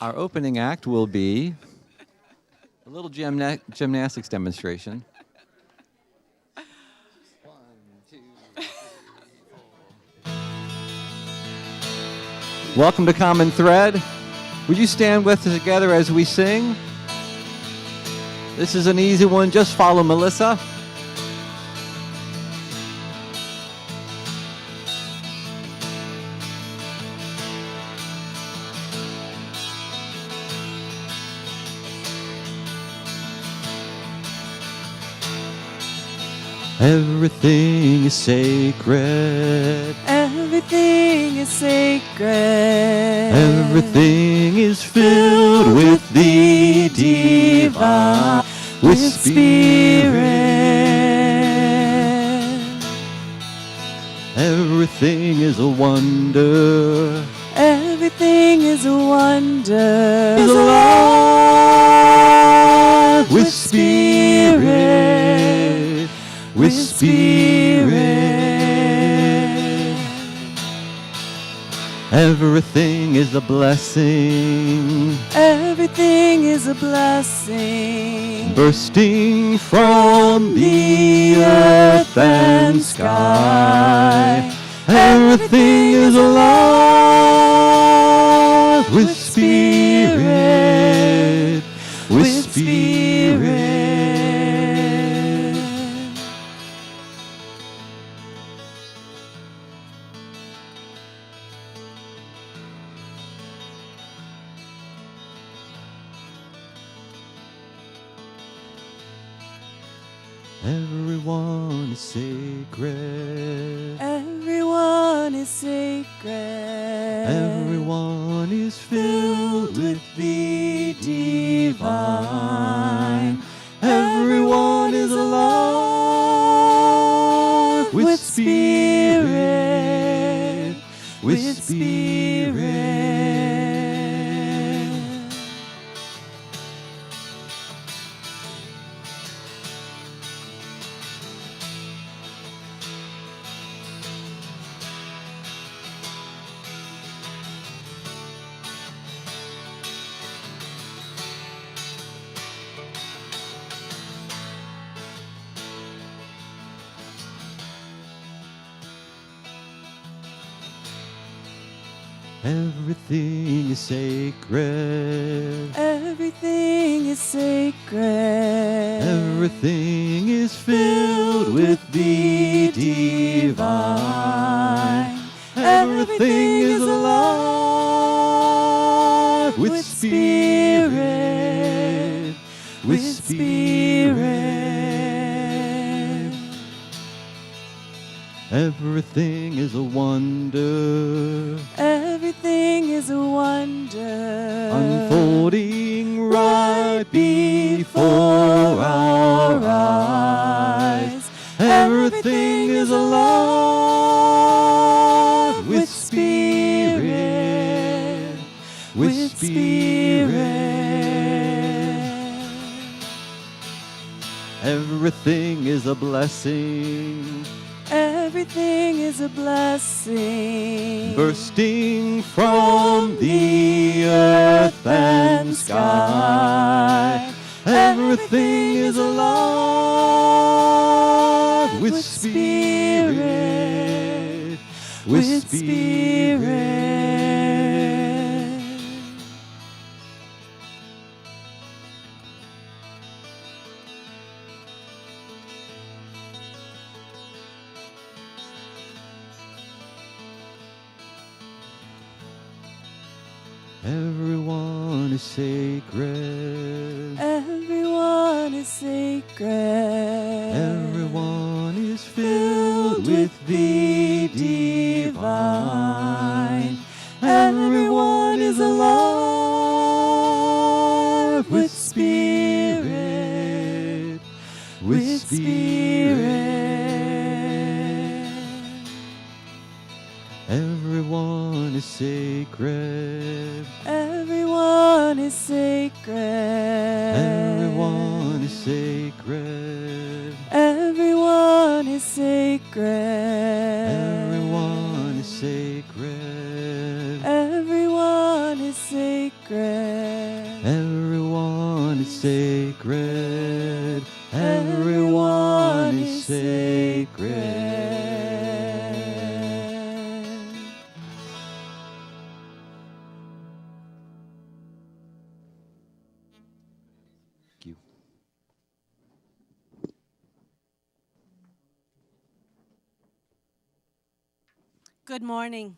Our opening act will be a little gymnastics demonstration. Welcome to Common Thread. Would you stand with us together as we sing? This is an easy one. Just follow Melissa. Everything is sacred. Everything is sacred. Everything is filled with the divine, with spirit. Everything is a wonder. Everything is a wonder. Is alive with spirit. With spirit. Everything is a blessing. Everything is a blessing. Bursting from the earth and sky. Everything is alive with spirit. With spirit. Everyone is sacred. Everyone is sacred. Everyone is filled with the divine. Everyone is alive with spirit. With spirit. Everything is sacred. Everything is sacred. Everything is filled with the divine. Everything is alive with spirit. With spirit. Everything is a wonder. Everything is a wonder. Unfolding right before our eyes. Everything is alive with spirit. With spirit. Everything is a blessing. Everything is a blessing. Bursting from the earth and sky. Everything is alive with spirit. With spirit. Everyone is sacred. Everyone is sacred. Everyone is filled with the divine. Everyone is alive with spirit. With spirit. Everyone is sacred. Everyone is sacred. Everyone is sacred. Everyone is sacred. Everyone is sacred. Everyone is sacred. sacred. Everyone is sacred. Everyone is sacred. Thank you. Good morning.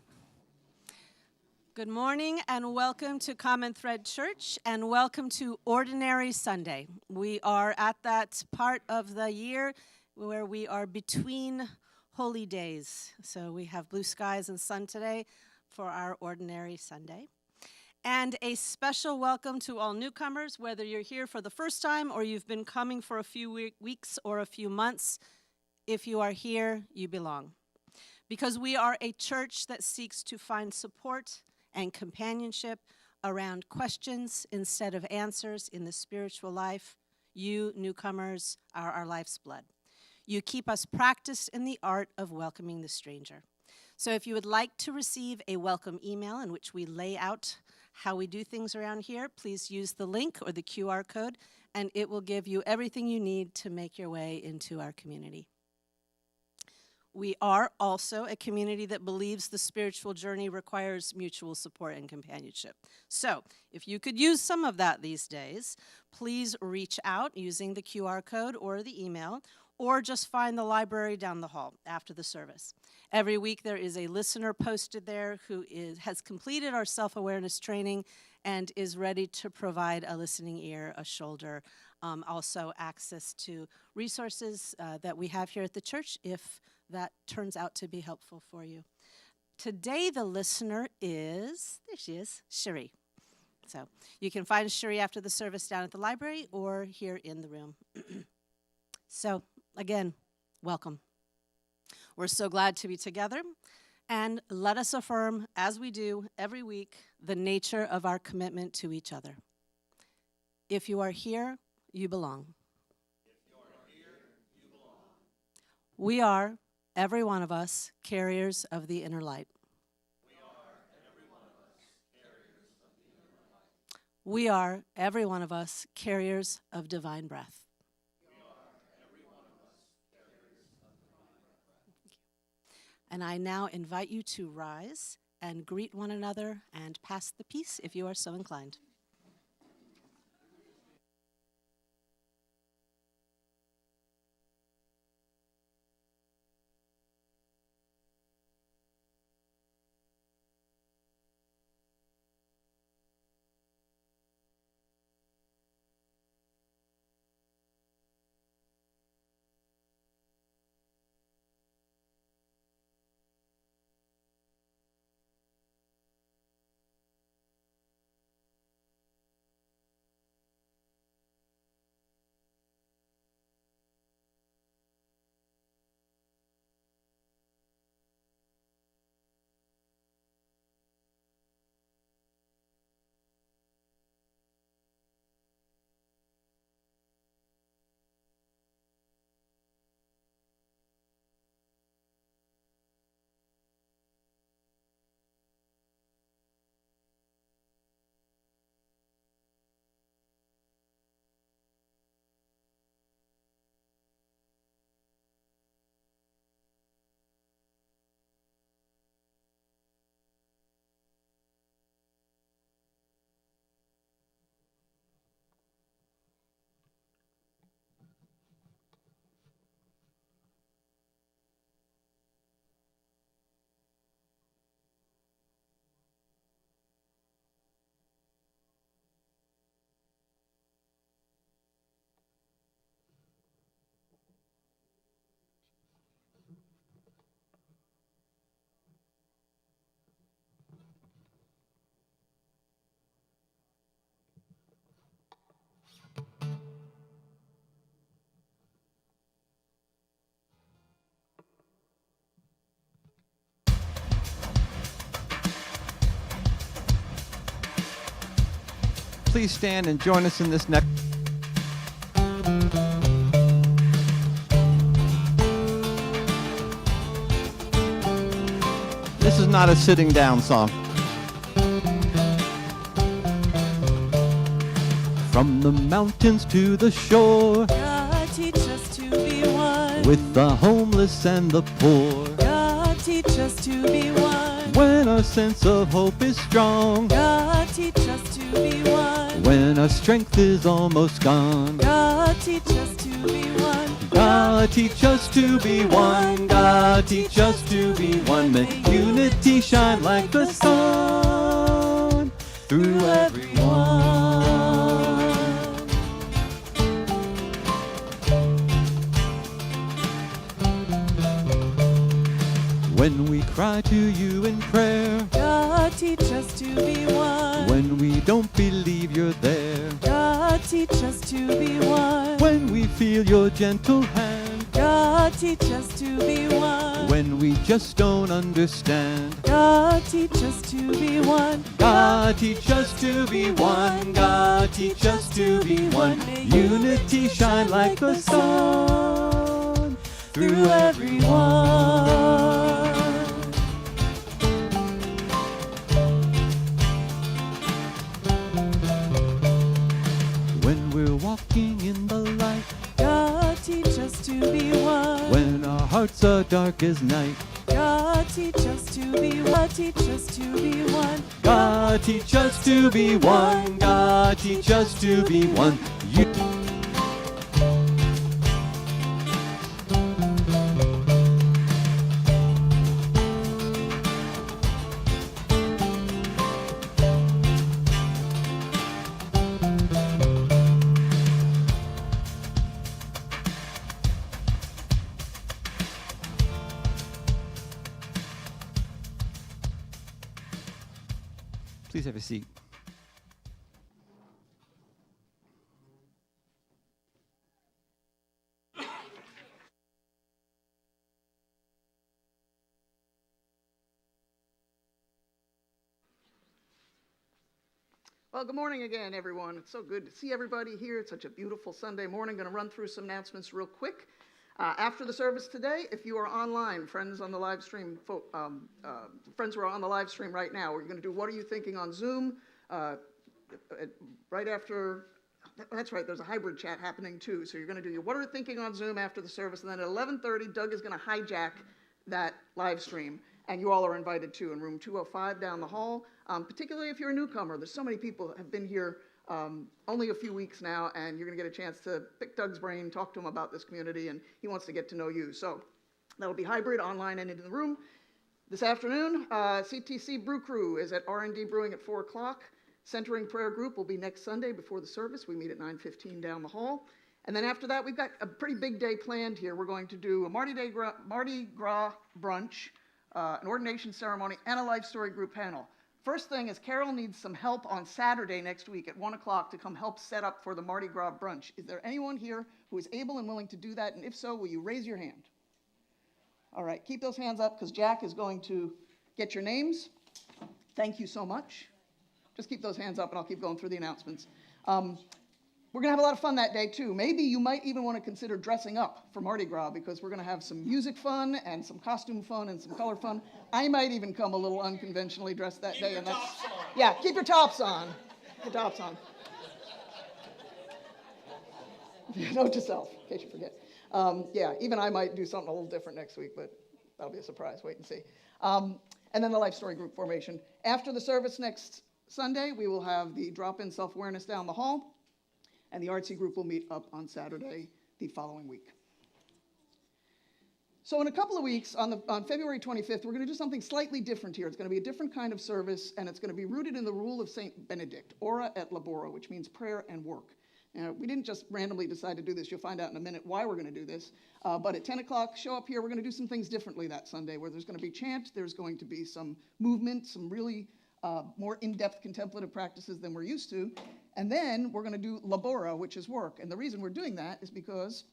Good morning and welcome to Common Thread Church and welcome to Ordinary Sunday. We are at that part of the year where we are between holy days. So we have blue skies and sun today for our Ordinary Sunday. And a special welcome to all newcomers, whether you're here for the first time or you've been coming for a few weeks or a few months. If you are here, you belong. Because we are a church that seeks to find support and companionship around questions instead of answers in the spiritual life. You, newcomers, are our life's blood. You keep us practiced in the art of welcoming the stranger. So if you would like to receive a welcome email in which we lay out how we do things around here, please use the link or the QR code, and it will give you everything you need to make your way into our community. We are also a community that believes the spiritual journey requires mutual support and companionship. So, if you could use some of that these days, please reach out using the QR code or the email, or just find the library down the hall after the service. Every week there is a listener posted there who has completed our self-awareness training and is ready to provide a listening ear, a shoulder, also access to resources that we have here at the church if that turns out to be helpful for you. Today, the listener is, there she is, Cherie. So you can find Cherie after the service down at the library or here in the room. So again, welcome. We're so glad to be together, and let us affirm, as we do every week, the nature of our commitment to each other. If you are here, you belong. We are, every one of us, carriers of the inner light. We are, every one of us, carriers of divine breath. And I now invite you to rise and greet one another and pass the peace if you are so inclined. Please stand and join us in this next. This is not a sitting down song. From the mountains to the shore, God, teach us to be one. with the homeless and the poor. God, teach us to be one. When our sense of hope is strong, God, teach us to be one. when our strength is almost gone. God, teach us to be one. God, teach us to be one. God, teach us to be one. May unity shine like the sun through everyone. When we cry to you in prayer, God, teach us to be one. when we don't believe you're there, God, teach us to be one. when we feel your gentle hand, God, teach us to be one. when we just don't understand. God, teach us to be one. God, teach us to be one. God, teach us to be one. Unity shine like the sun through everyone. When we're walking in the light, God, teach us to be one. when our hearts are dark as night, God, teach us to be one. Teach us to be one. God, teach us to be one. God, teach us to be one. Please have a seat. Well, good morning again, everyone. It's so good to see everybody here. It's such a beautiful Sunday morning. Going to run through some announcements real quick. After the service today, if you are online, friends on the live stream, friends who are on the live stream right now, we're going to do What Are You Thinking on Zoom right after. That's right, there's a hybrid chat happening too. So you're going to do your What Are You Thinking on Zoom after the service, and then at 11:30, Doug is going to hijack that live stream, and you all are invited too in room 205 down the hall. Particularly if you're a newcomer, there's so many people that have been here only a few weeks now, and you're going to get a chance to pick Doug's brain, talk to him about this community, and he wants to get to know you. So that'll be hybrid, online and in the room. This afternoon, CTC Brew Crew is at R&D Brewing at 4 o'clock. Centering Prayer Group will be next Sunday before the service. We meet at 9:15 down the hall. And then after that, we've got a pretty big day planned here. We're going to do a Mardi Gras brunch, an ordination ceremony, and a life story group panel. First thing is Carol needs some help on Saturday next week at 1 o'clock to come help set up for the Mardi Gras brunch. Is there anyone here who is able and willing to do that? And if so, will you raise your hand? All right, keep those hands up because Jack is going to get your names. Thank you so much. Just keep those hands up and I'll keep going through the announcements. We're going to have a lot of fun that day, too. Maybe you might even want to consider dressing up for Mardi Gras because we're going to have some music fun and some costume fun and some color fun. I might even come a little unconventionally dressed that day. Yeah, keep your tops on. Keep your tops on. Note to self, in case you forget. Yeah, even I might do something a little different next week, but that'll be a surprise. Wait and see. And then the life story group formation. After the service next Sunday, we will have the drop-in self-awareness down the hall. And the artsy group will meet up on Saturday the following week. So in a couple of weeks, on February 25th, we're going to do something slightly different here. It's going to be a different kind of service, and it's going to be rooted in the rule of St. Benedict, ora et labora, which means prayer and work. Now, we didn't just randomly decide to do this. You'll find out in a minute why we're going to do this. But at 10 o'clock, show up here. We're going to do some things differently that Sunday, where there's going to be chant, there's going to be some movement, some really more in-depth contemplative practices than we're used to. And then we're going to do labora, which is work. And the reason we're doing that is because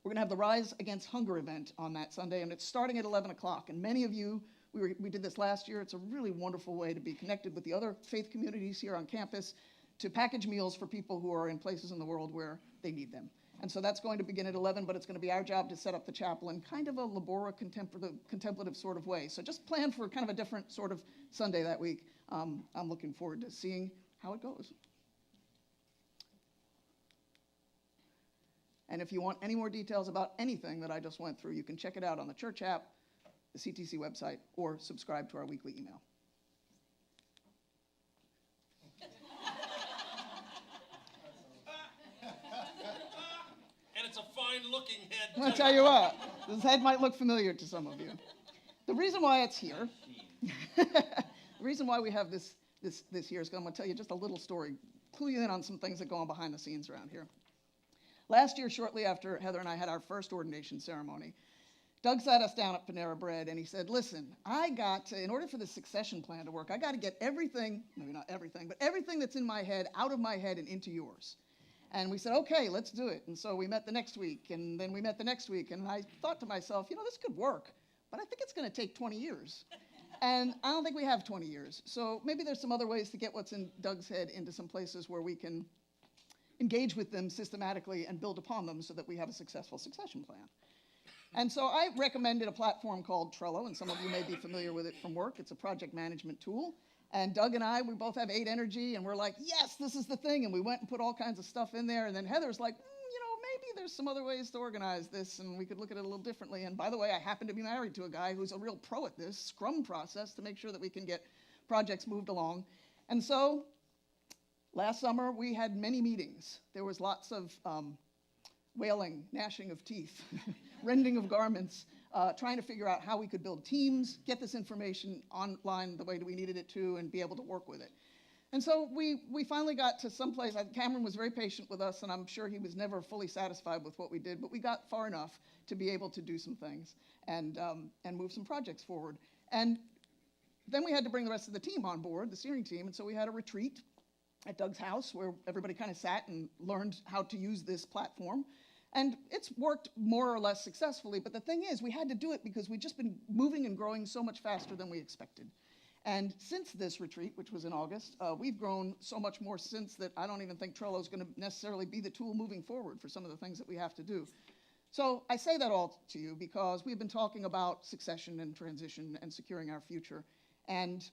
we're going to have the Rise Against Hunger event on that Sunday, and it's starting at 11 o'clock. And many of you, we did this last year. It's a really wonderful way to be connected with the other faith communities here on campus, to package meals for people who are in places in the world where they need them. And so that's going to begin at 11, but it's going to be our job to set up the chapel in kind of a labora contemplative sort of way. So just plan for kind of a different sort of Sunday that week. I'm looking forward to seeing how it goes. And if you want any more details about anything that I just went through, you can check it out on the church app, the CTC website, or subscribe to our weekly email. And it's a fine-looking head. I'm going to tell you what, this head might look familiar to some of you. The reason why it's here, the reason why we have this here is because I'm going to tell you just a little story, clue you in on some things that go on behind the scenes around here. Last year, shortly after Heather and I had our first ordination ceremony, Doug sat us down at Panera Bread and he said, listen, in order for the succession plan to work, I got to get everything, maybe not everything, but everything that's in my head out of my head and into yours. And we said, okay, let's do it. And so we met the next week, and then we met the next week, and I thought to myself, this could work, but I think it's going to take 20 years. And I don't think we have 20 years. So maybe there's some other ways to get what's in Doug's head into some places where we can engage with them systematically and build upon them so that we have a successful succession plan. And so I recommended a platform called Trello, and some of you may be familiar with it from work. It's a project management tool. And Doug and I, we both have 8 Energy, and we're like, yes, this is the thing. And we went and put all kinds of stuff in there. And then Heather's like, maybe there's some other ways to organize this, and we could look at it a little differently. And by the way, I happen to be married to a guy who's a real pro at this Scrum process to make sure that we can get projects moved along. And so last summer, we had many meetings. There was lots of wailing, gnashing of teeth, rending of garments, trying to figure out how we could build teams, get this information online the way that we needed it to, and be able to work with it. And so we finally got to some place. Cameron was very patient with us, and I'm sure he was never fully satisfied with what we did, but we got far enough to be able to do some things and move some projects forward. And then we had to bring the rest of the team on board, the steering team, and so we had a retreat at Doug's house where everybody kind of sat and learned how to use this platform. And it's worked more or less successfully, but the thing is, we had to do it because we'd just been moving and growing so much faster than we expected. And since this retreat, which was in August, we've grown so much more since that I don't even think Trello is going to necessarily be the tool moving forward for some of the things that we have to do. So I say that all to you because we've been talking about succession and transition and securing our future. And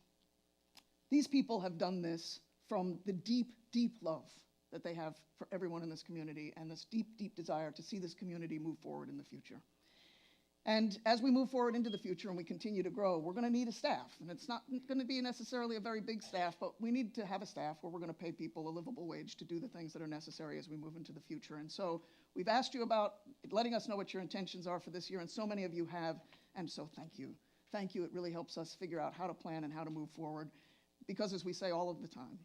these people have done this from the deep, deep love that they have for everyone in this community and this deep, deep desire to see this community move forward in the future. And as we move forward into the future and we continue to grow, we're going to need a staff. And it's not going to be necessarily a very big staff, but we need to have a staff where we're going to pay people a livable wage to do the things that are necessary as we move into the future. And so we've asked you about letting us know what your intentions are for this year, and so many of you have, and so thank you. Thank you. It really helps us figure out how to plan and how to move forward, because as we say all of the time,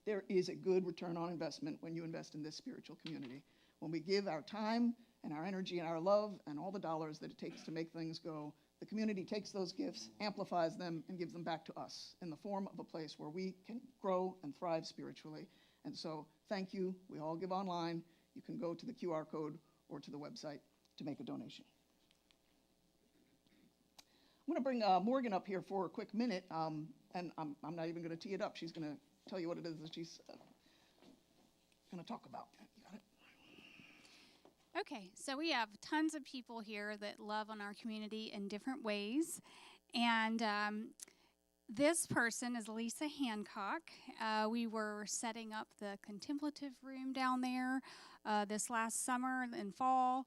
there is a good return on investment when you invest in this spiritual community. When we give our time and our energy and our love and all the dollars that it takes to make things go, the community takes those gifts, amplifies them, and gives them back to us in the form of a place where we can grow and thrive spiritually. And so thank you. We all give online. You can go to the QR code or to the website to make a donation. I'm going to bring Morgan up here for a quick minute, and I'm not even going to tee it up. She's going to tell you what it is that she's going to talk about. You got it? Okay, so we have tons of people here that love on our community in different ways. And this person is Lisa Hancock. We were setting up the contemplative room down there this last summer and fall.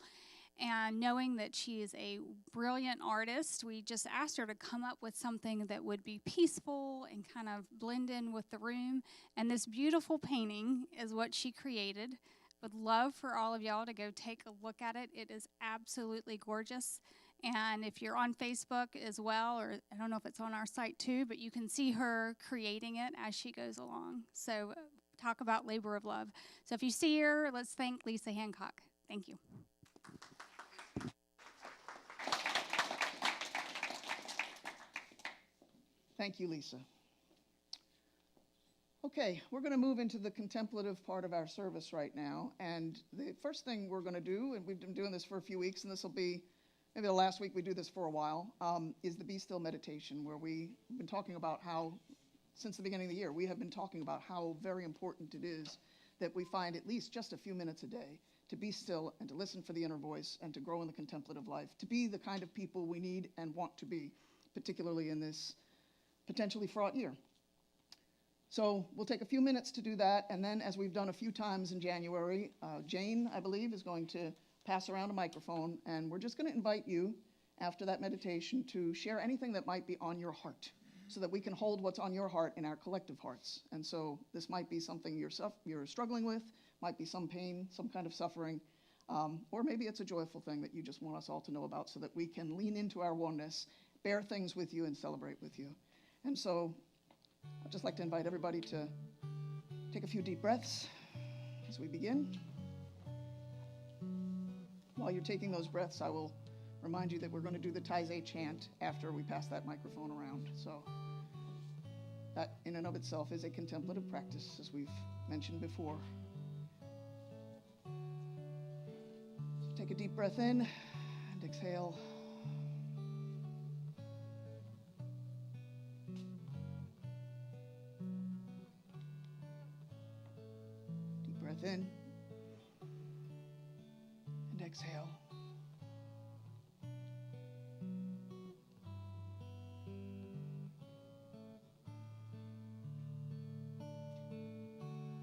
And knowing that she is a brilliant artist, we just asked her to come up with something that would be peaceful and kind of blend in with the room. And this beautiful painting is what she created. Would love for all of y'all to go take a look at it. It is absolutely gorgeous. And if you're on Facebook as well, or I don't know if it's on our site too, but you can see her creating it as she goes along. So talk about labor of love. So if you see her, let's thank Lisa Hancock. Thank you. Thank you, Lisa. Okay, we're going to move into the contemplative part of our service right now. And the first thing we're going to do, and we've been doing this for a few weeks, and this will be maybe the last week we do this for a while, is the Be Still meditation, where we've been talking about how, since the beginning of the year, we have been talking about how very important it is that we find at least just a few minutes a day to be still and to listen for the inner voice and to grow in the contemplative life, to be the kind of people we need and want to be, particularly in this potentially fraught year. So we'll take a few minutes to do that, and then, as we've done a few times in January, Jane, I believe, is going to pass around a microphone, and we're just going to invite you, after that meditation, to share anything that might be on your heart, so that we can hold what's on your heart in our collective hearts. And so this might be something you're struggling with, might be some pain, some kind of suffering, or maybe it's a joyful thing that you just want us all to know about, so that we can lean into our oneness, bear things with you, and celebrate with you. And so I'd just like to invite everybody to take a few deep breaths as we begin. While you're taking those breaths, I will remind you that we're going to do the Taizé chant after we pass that microphone around. So that in and of itself is a contemplative practice, as we've mentioned before. So take a deep breath in and exhale. Breath in and exhale.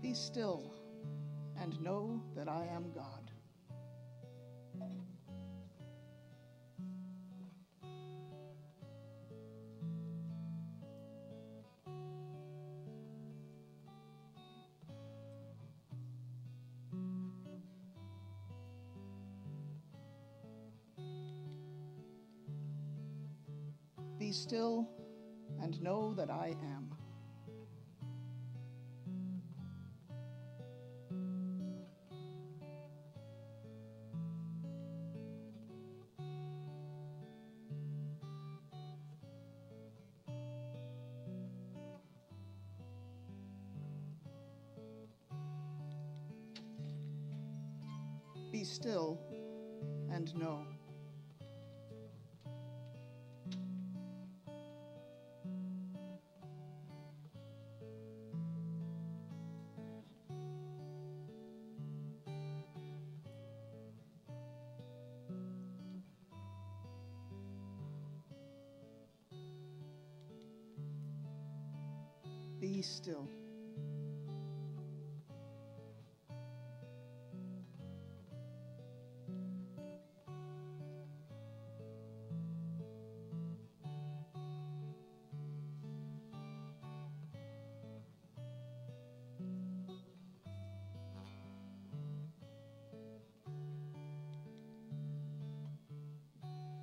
Be still and know that I am God. Be still and know that I am. Be still and know. Be still.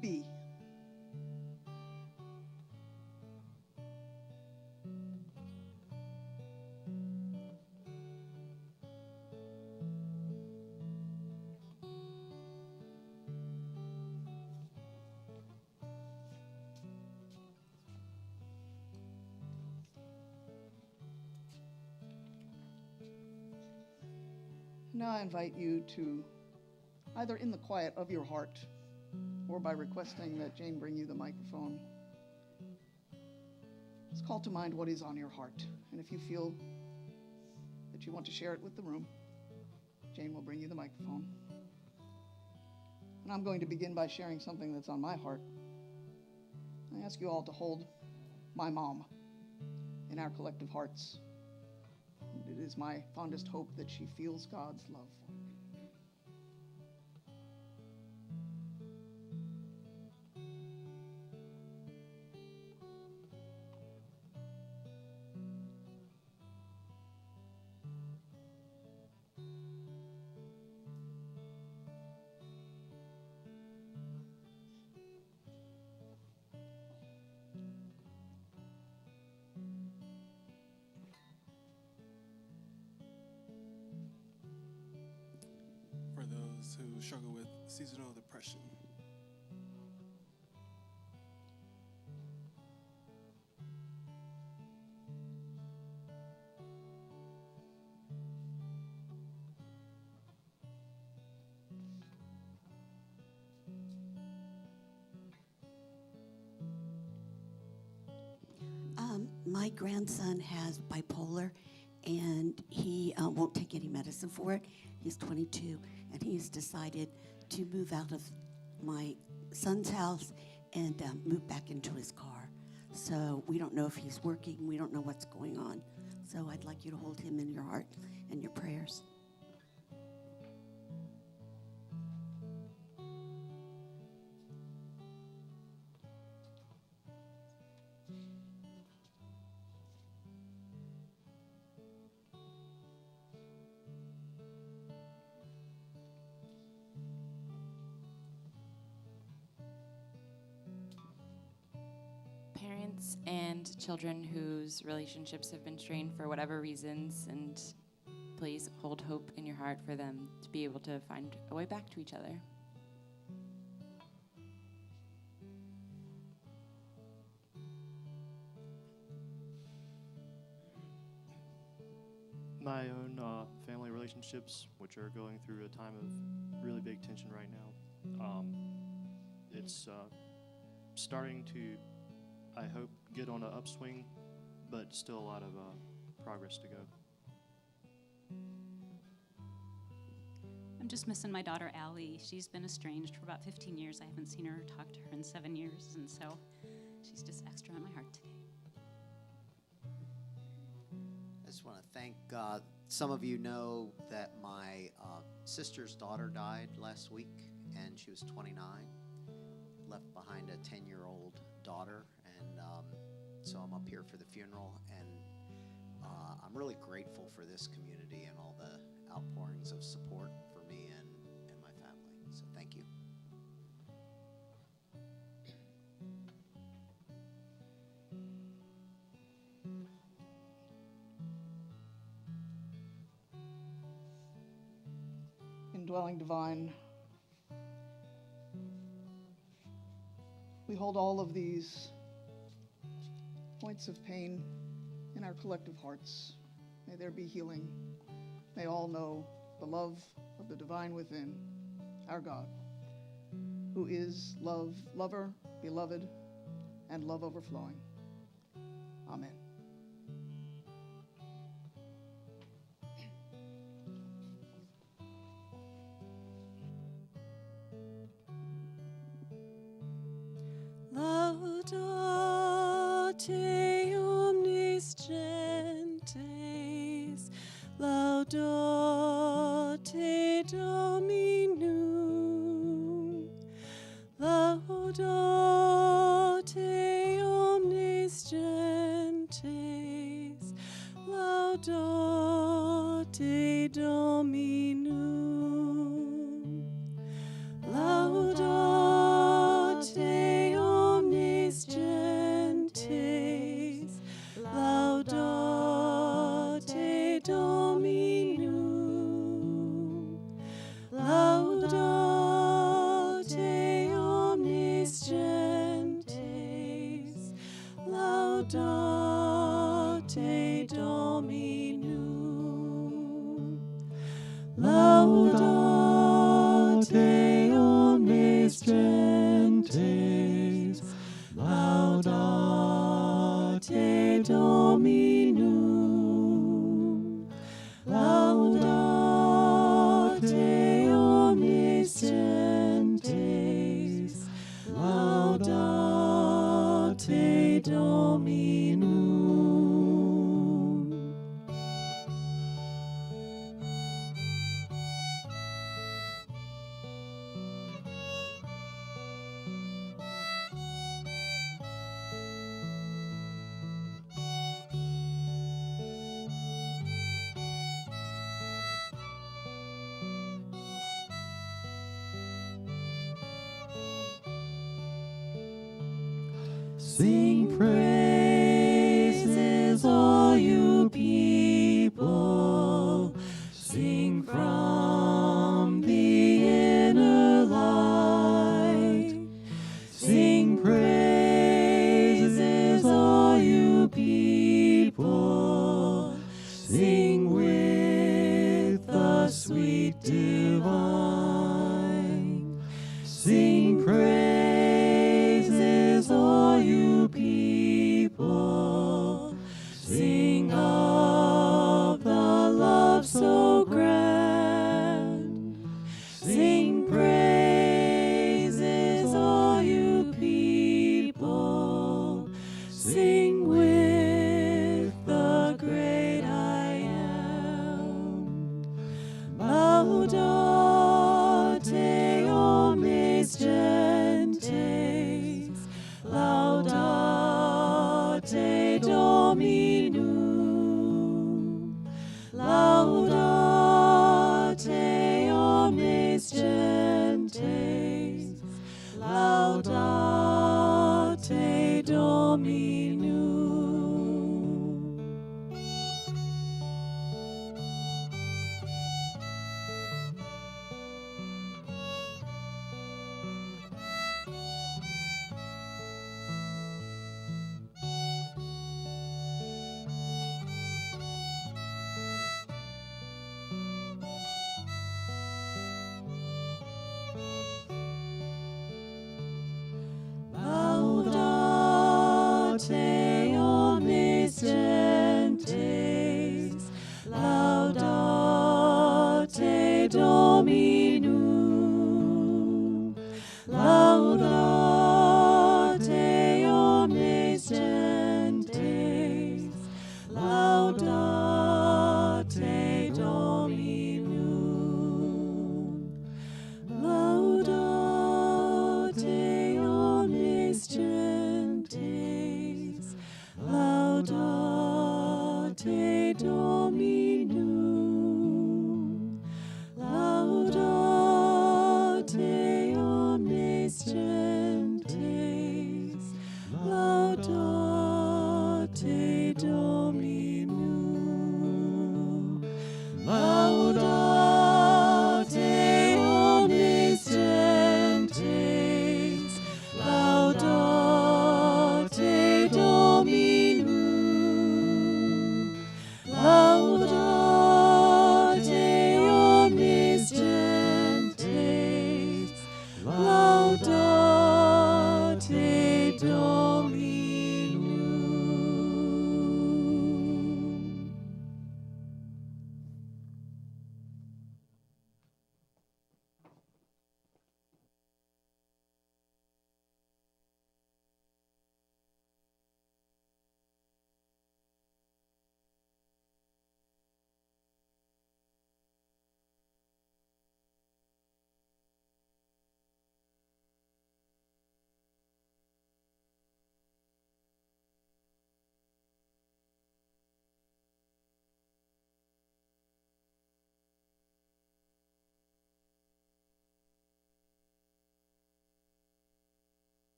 Be. Now I invite you to, either in the quiet of your heart or by requesting that Jane bring you the microphone, just call to mind what is on your heart. And if you feel that you want to share it with the room, Jane will bring you the microphone. And I'm going to begin by sharing something that's on my heart. I ask you all to hold my mom in our collective hearts. It is my fondest hope that she feels God's love. For those who struggle with seasonal depression. My grandson has bipolar, and he won't take any medicine for it. He's 22, and he's decided to move out of my son's house and move back into his car. So we don't know if he's working. We don't know what's going on. So I'd like you to hold him in your heart and your prayers. Parents and children whose relationships have been strained for whatever reasons, and please hold hope in your heart for them to be able to find a way back to each other. My own family relationships, which are going through a time of really big tension right now. It's starting to, I hope, get on an upswing, but still a lot of progress to go. I'm just missing my daughter, Allie. She's been estranged for about 15 years. I haven't seen her or talked to her in 7 years, and so she's just extra on my heart today. I just want to thank God. Some of you know that my sister's daughter died last week, and she was 29, left behind a 10-year-old daughter, and so I'm up here for the funeral, and I'm really grateful for this community and all the outpourings of support for me and my family, so thank you. Indwelling divine, we hold all of these points of pain in our collective hearts. May there be healing. May all know the love of the divine within, our God, who is love, lover, beloved, and love overflowing. Amen. Laudate omnes gentes, laudate Dominum, laudate omnes gentes, laudate Dominum, laudate omnes gentes, laudate Dominum, laudate omnes gentes, laudate Dominum, laudate omnes gentes, laudate Dominum, laudate omnes gentes, laudate Dominum. Sing praises, all you people. Sing from the inner light. Sing praises, all you people. Sing with the sweet divine. Sing praises, all you people. Sing of the love so grand. Sing praises, all you people. Sing with the great Laudate omnes gentes, laudate Dominum, laudate omnes gentes, laudate Dominum. Laudate omnes gentes, laudate Dominum, laudate omnes gentes, laudate Dominum, laudate omnes gentes, laudate Dominum, laudate omnes gentes, laudate Dominum, laudate omnes gentes, laudate Dominum, laudate omnes gentes, laudate Dominum.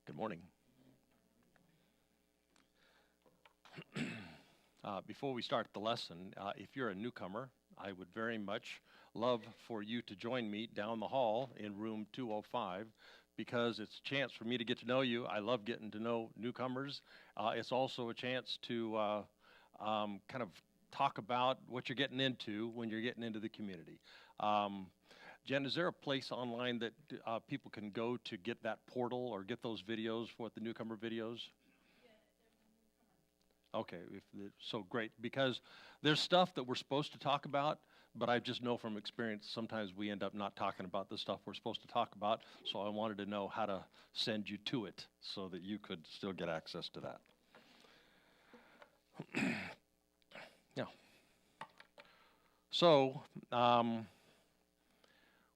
Good morning. Before we start the lesson, if you're a newcomer, I would very much love for you to join me down the hall in room 205 because it's a chance for me to get to know you. I love getting to know newcomers. It's also a chance to kind of talk about what you're getting into when you're getting into the community. Jen, is there a place online that people can go to get that portal or get those videos for the newcomer videos? Okay, so great, because there's stuff that we're supposed to talk about, but I just know from experience sometimes we end up not talking about the stuff we're supposed to talk about, so I wanted to know how to send you to it so that you could still get access to that. Yeah. So,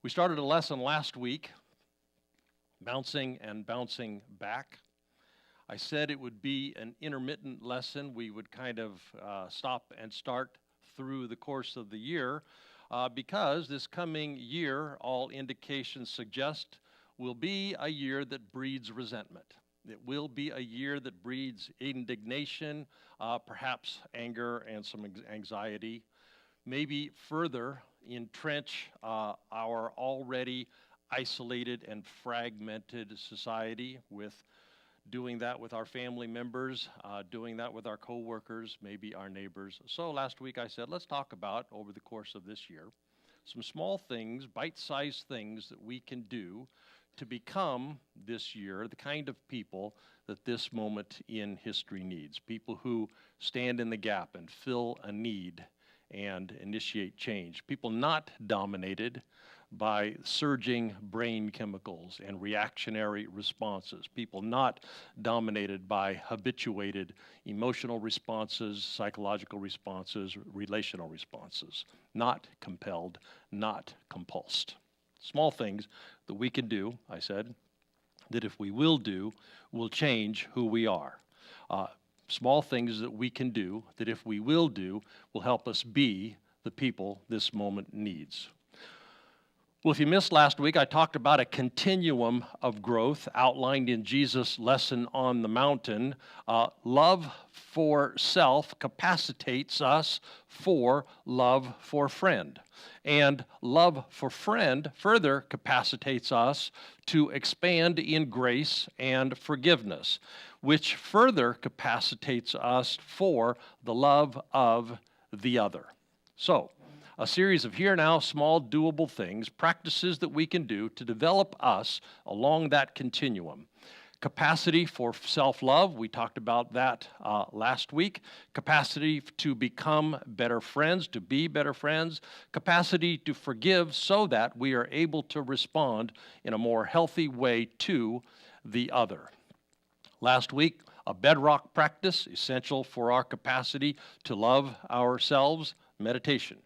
we started a lesson last week, bouncing and bouncing back. I said it would be an intermittent lesson. We would kind of stop and start through the course of the year because this coming year, all indications suggest, will be a year that breeds resentment. It will be a year that breeds indignation, perhaps anger and some anxiety, maybe further entrench our already isolated and fragmented society with doing that with our family members, doing that with our co-workers, maybe our neighbors. So last week I said, let's talk about, over the course of this year, some small things, bite-sized things that we can do to become this year the kind of people that this moment in history needs. People who stand in the gap and fill a need and initiate change. People not dominated by surging brain chemicals and reactionary responses. People not dominated by habituated emotional responses, psychological responses, relational responses. Not compelled, not compulsed. Small things that we can do, I said, that if we will do, will change who we are. Small things that we can do that if we will do, will help us be the people this moment needs. Well, if you missed last week, I talked about a continuum of growth outlined in Jesus' lesson on the mountain. Love for self capacitates us for love for friend. And love for friend further capacitates us to expand in grace and forgiveness, which further capacitates us for the love of the other. So, a series of here now small doable things, practices that we can do to develop us along that continuum. Capacity for self-love, we talked about that last week. Capacity to become better friends, to be better friends. Capacity to forgive so that we are able to respond in a more healthy way to the other. Last week, a bedrock practice essential for our capacity to love ourselves, meditation.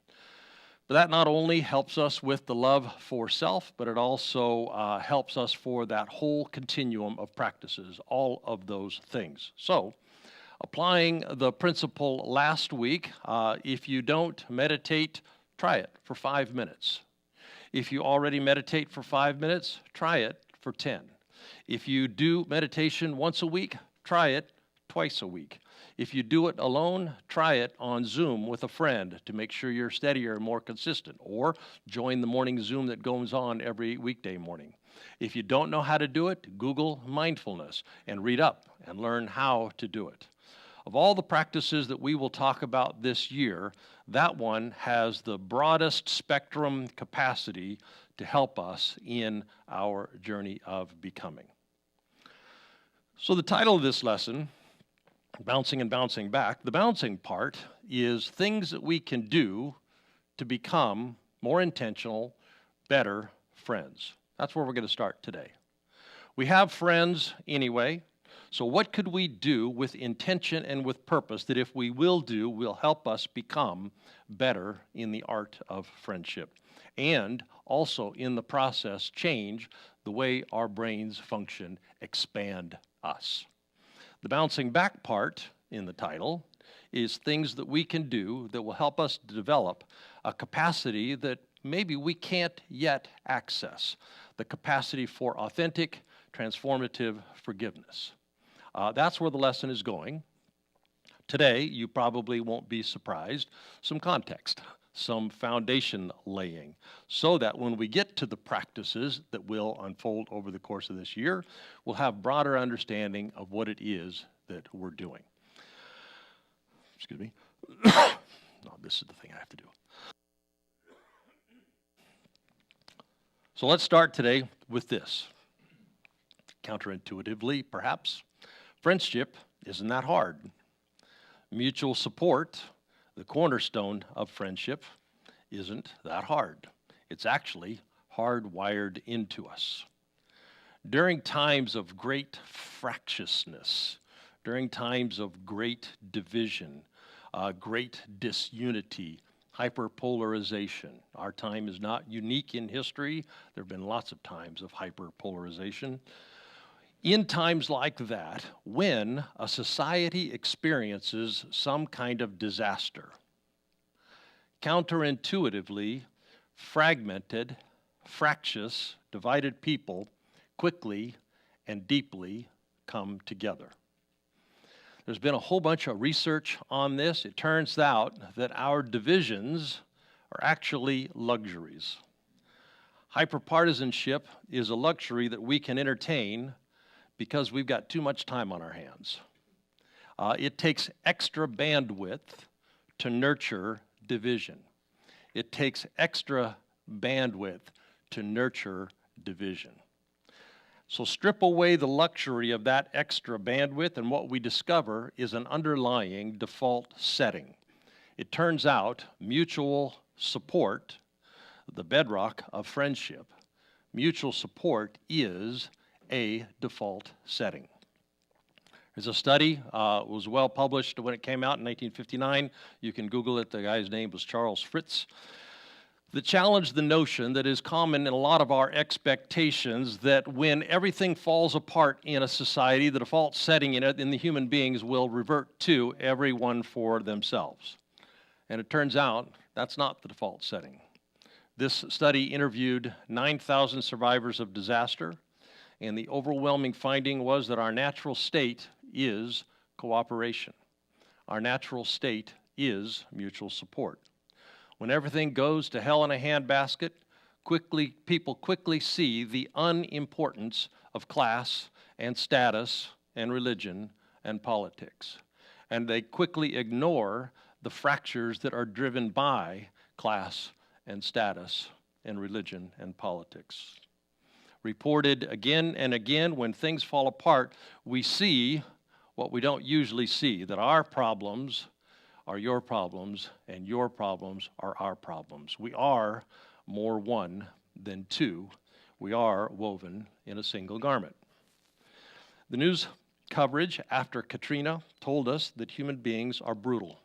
But that not only helps us with the love for self, but it also helps us for that whole continuum of practices, all of those things. So, applying the principle last week, if you don't meditate, try it for 5 minutes. If you already meditate for 5 minutes, try it for 10. If you do meditation once a week, try it twice a week. If you do it alone, try it on Zoom with a friend to make sure you're steadier and more consistent, or join the morning Zoom that goes on every weekday morning. If you don't know how to do it, Google mindfulness and read up and learn how to do it. Of all the practices that we will talk about this year, that one has the broadest spectrum capacity to help us in our journey of becoming. So the title of this lesson, Bouncing and Bouncing Back, the bouncing part is things that we can do to become more intentional, better friends. That's where we're going to start today. We have friends anyway, so what could we do with intention and with purpose that if we will do, will help us become better in the art of friendship, and also in the process change the way our brains function, expand us. The bouncing back part in the title is things that we can do that will help us develop a capacity that maybe we can't yet access, the capacity for authentic, transformative forgiveness. That's where the lesson is going. Today, you probably won't be surprised, some context, some foundation laying, so that when we get to the practices that will unfold over the course of this year, we'll have broader understanding of what it is that we're doing. Excuse me. No, this is the thing I have to do. So let's start today with this. Counterintuitively, perhaps, friendship isn't that hard. Mutual support, the cornerstone of friendship, isn't that hard. It's actually hardwired into us. During times of great fractiousness, during times of great division, great disunity, hyperpolarization. Our time is not unique in history. There have been lots of times of hyperpolarization. In times like that, when a society experiences some kind of disaster, counterintuitively, fragmented, fractious, divided people quickly and deeply come together. There's been a whole bunch of research on this. It turns out that our divisions are actually luxuries. Hyperpartisanship is a luxury that we can entertain because we've got too much time on our hands. It takes extra bandwidth to nurture division. It takes extra bandwidth to nurture division. So strip away the luxury of that extra bandwidth, and what we discover is an underlying default setting. It turns out mutual support, the bedrock of friendship, mutual support is a default setting. There's a study, was well published when it came out in 1959. You can Google it. The guy's name was Charles Fritz. That challenged the notion that is common in a lot of our expectations that when everything falls apart in a society, the default setting in the human beings will revert to everyone for themselves. And it turns out that's not the default setting. This study interviewed 9,000 survivors of disaster, and the overwhelming finding was that our natural state is cooperation. Our natural state is mutual support. When everything goes to hell in a handbasket, people quickly see the unimportance of class and status and religion and politics. And they quickly ignore the fractures that are driven by class and status and religion and politics. Reported again and again, when things fall apart, we see what we don't usually see, that our problems are your problems, and your problems are our problems. We are more one than two. We are woven in a single garment. The news coverage after Katrina told us that human beings are brutal.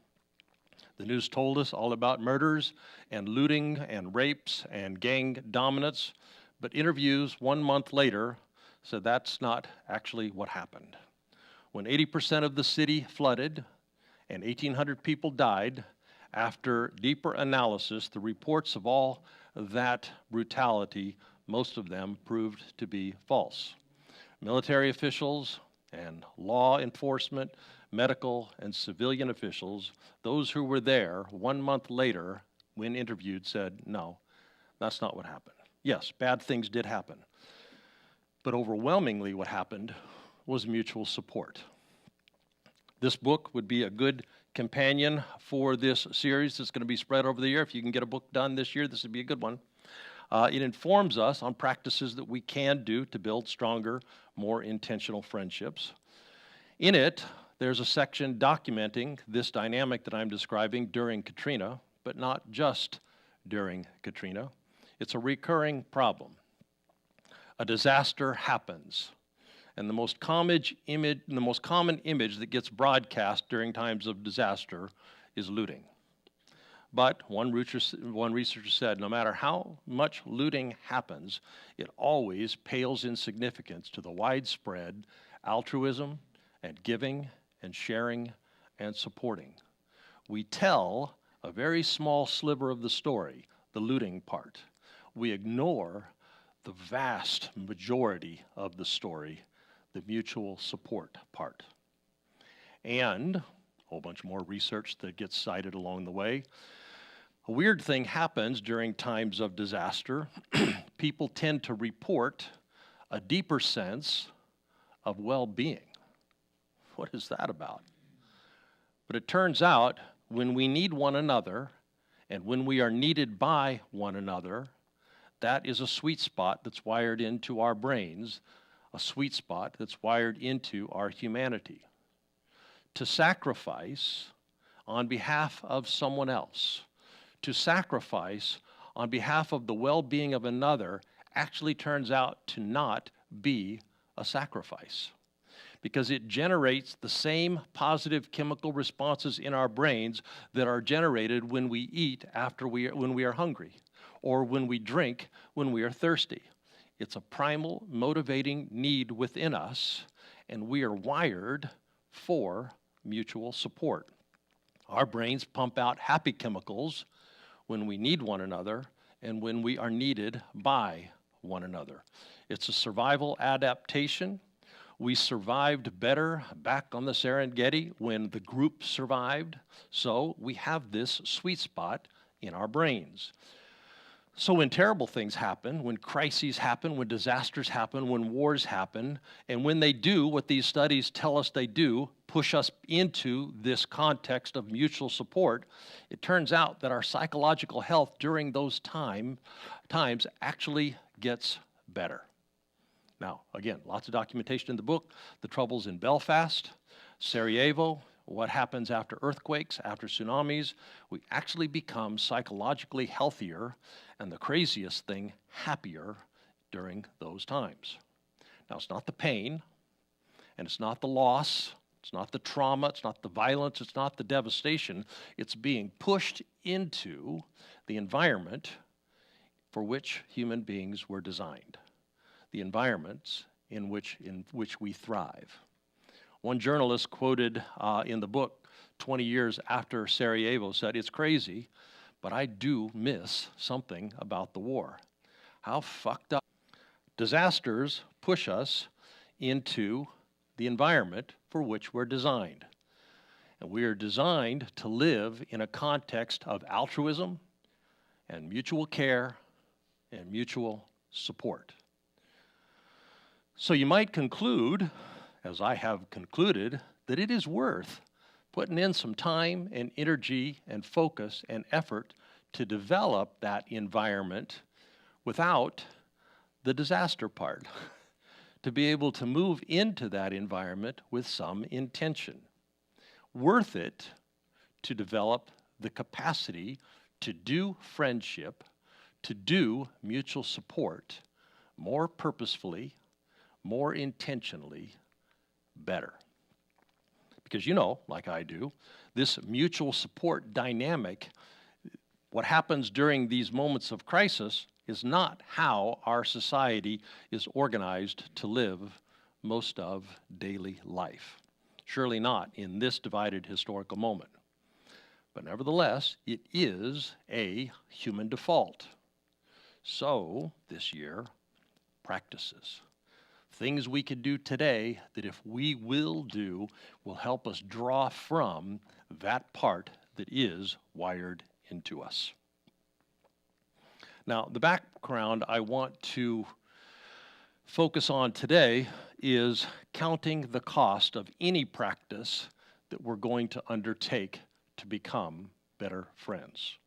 The news told us all about murders and looting and rapes and gang dominance, but interviews 1 month later said that's not actually what happened. When 80% of the city flooded, and 1,800 people died, after deeper analysis, the reports of all that brutality, most of them proved to be false. Military officials and law enforcement, medical and civilian officials, those who were there 1 month later when interviewed said, no, that's not what happened. Yes, bad things did happen, but overwhelmingly what happened was mutual support. This book would be a good companion for this series that's going to be spread over the year. If you can get a book done this year, this would be a good one. It informs us on practices that we can do to build stronger, more intentional friendships. In it, there's a section documenting this dynamic that I'm describing during Katrina, but not just during Katrina. It's a recurring problem. A disaster happens. And the most common image that gets broadcast during times of disaster is looting. But one researcher said, no matter how much looting happens, it always pales in significance to the widespread altruism and giving and sharing and supporting. We tell a very small sliver of the story, the looting part. We ignore the vast majority of the story, the mutual support part. And a whole bunch more research that gets cited along the way. A weird thing happens during times of disaster. People tend to report a deeper sense of well-being. What is that about? But it turns out when we need one another and when we are needed by one another, that is a sweet spot that's wired into our brains, a sweet spot that's wired into our humanity. To sacrifice on behalf of someone else, to sacrifice on behalf of the well-being of another actually turns out to not be a sacrifice, because it generates the same positive chemical responses in our brains that are generated when we eat when we are hungry, or when we drink when we are thirsty. It's a primal motivating need within us, and we are wired for mutual support. Our brains pump out happy chemicals when we need one another and when we are needed by one another. It's a survival adaptation. We survived better back on the Serengeti when the group survived, so we have this sweet spot in our brains. So when terrible things happen, when crises happen, when disasters happen, when wars happen, and when they do what these studies tell us they do, push us into this context of mutual support, it turns out that our psychological health during those times actually gets better. Now, again, lots of documentation in the book. The troubles in Belfast, Sarajevo, what happens after earthquakes, after tsunamis. We actually become psychologically healthier, and the craziest thing, happier during those times. Now, it's not the pain, and it's not the loss, it's not the trauma, it's not the violence, it's not the devastation. It's being pushed into the environment for which human beings were designed, the environments in which we thrive. One journalist quoted in the book 20 years after Sarajevo said, "It's crazy, but I do miss something about the war." How fucked up. Disasters push us into the environment for which we're designed. And we are designed to live in a context of altruism and mutual care and mutual support. So you might conclude, as I have concluded, that it is worth putting in some time and energy and focus and effort to develop that environment without the disaster part, to be able to move into that environment with some intention. Worth it to develop the capacity to do friendship, to do mutual support more purposefully, more intentionally, better. Because you know, like I do, this mutual support dynamic, what happens during these moments of crisis is not how our society is organized to live most of daily life. Surely not in this divided historical moment. But nevertheless, it is a human default. So, this year, practices. Things we could do today that if we will do, will help us draw from that part that is wired into us. Now, the background I want to focus on today is counting the cost of any practice that we're going to undertake to become better friends.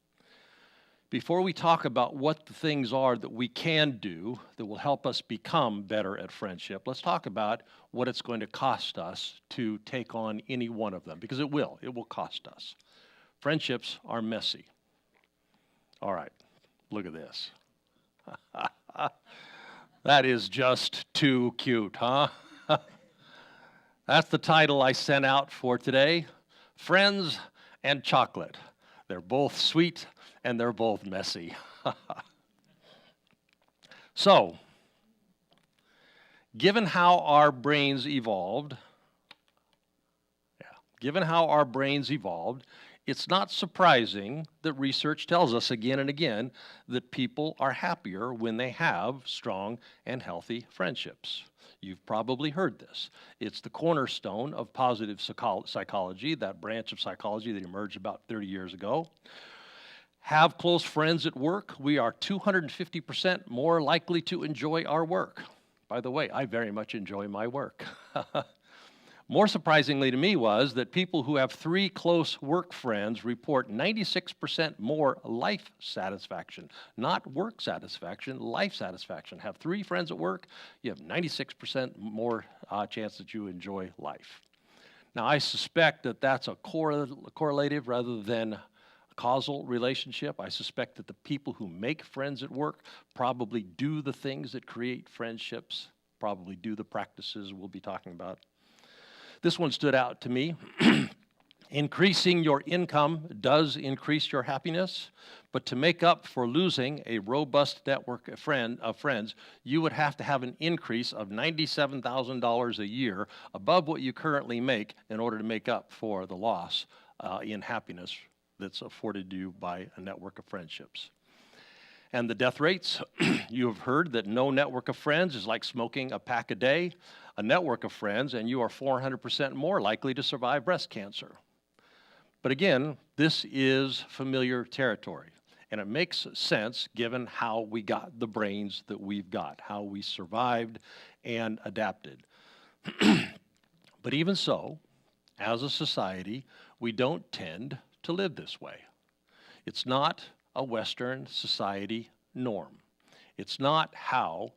Before we talk about what the things are that we can do that will help us become better at friendship, let's talk about what it's going to cost us to take on any one of them, because it will cost us. Friendships are messy. All right, look at this. That is just too cute, huh? That's the title I sent out for today, Friends and Chocolate. They're both sweet and they're both messy. So, given how our brains evolved, it's not surprising that research tells us again and again that people are happier when they have strong and healthy friendships. You've probably heard this. It's the cornerstone of positive psychology, that branch of psychology that emerged about 30 years ago. Have close friends at work, we are 250% more likely to enjoy our work. By the way, I very much enjoy my work. More surprisingly to me was that people who have 3 close work friends report 96% more life satisfaction. Not work satisfaction, life satisfaction. Have 3 friends at work, you have 96% more chance that you enjoy life. Now, I suspect that that's a correlative rather than a causal relationship. I suspect that the people who make friends at work probably do the things that create friendships, probably do the practices we'll be talking about. This one stood out to me. Increasing your income does increase your happiness, but to make up for losing a robust network of friends, you would have to have an increase of $97,000 a year above what you currently make in order to make up for the loss in happiness that's afforded you by a network of friendships. And the death rates, you have heard that no network of friends is like smoking a pack a day. A network of friends, and you are 400% more likely to survive breast cancer. But again, this is familiar territory, and it makes sense given how we got the brains that we've got, how we survived and adapted. But even so, as a society, we don't tend to live this way. It's not a Western society norm. It's not how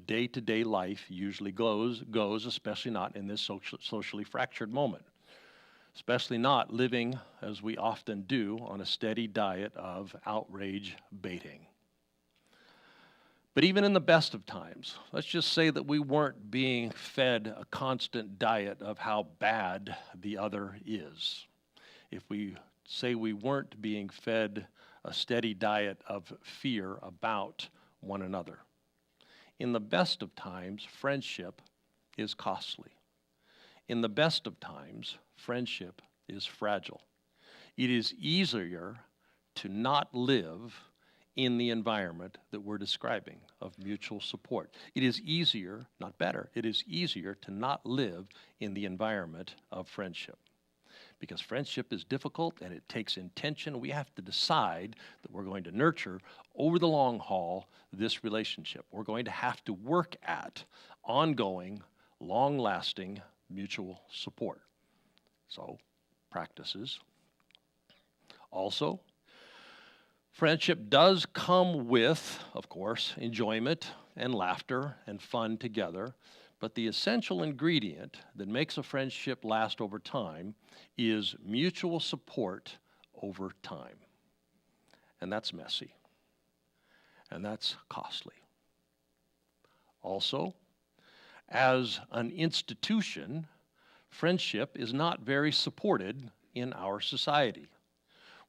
day-to-day life usually goes, especially not in this socially fractured moment. especially not living, as we often do, on a steady diet of outrage baiting. But even in the best of times, let's just say that we weren't being fed a constant diet of how bad the other is. If we say we weren't being fed a steady diet of fear about one another. In the best of times, friendship is costly. In the best of times, friendship is fragile. It is easier to not live in the environment that we're describing of mutual support. It is easier, not better, it is easier to not live in the environment of friendship. Because friendship is difficult and it takes intention. We have to decide that we're going to nurture over the long haul this relationship. We're going to have to work at ongoing, long-lasting mutual support. So, practices. Also, friendship does come with, of course, enjoyment and laughter and fun together, but the essential ingredient that makes a friendship last over time is mutual support over time. And that's messy. And that's costly. Also, as an institution, friendship is not very supported in our society.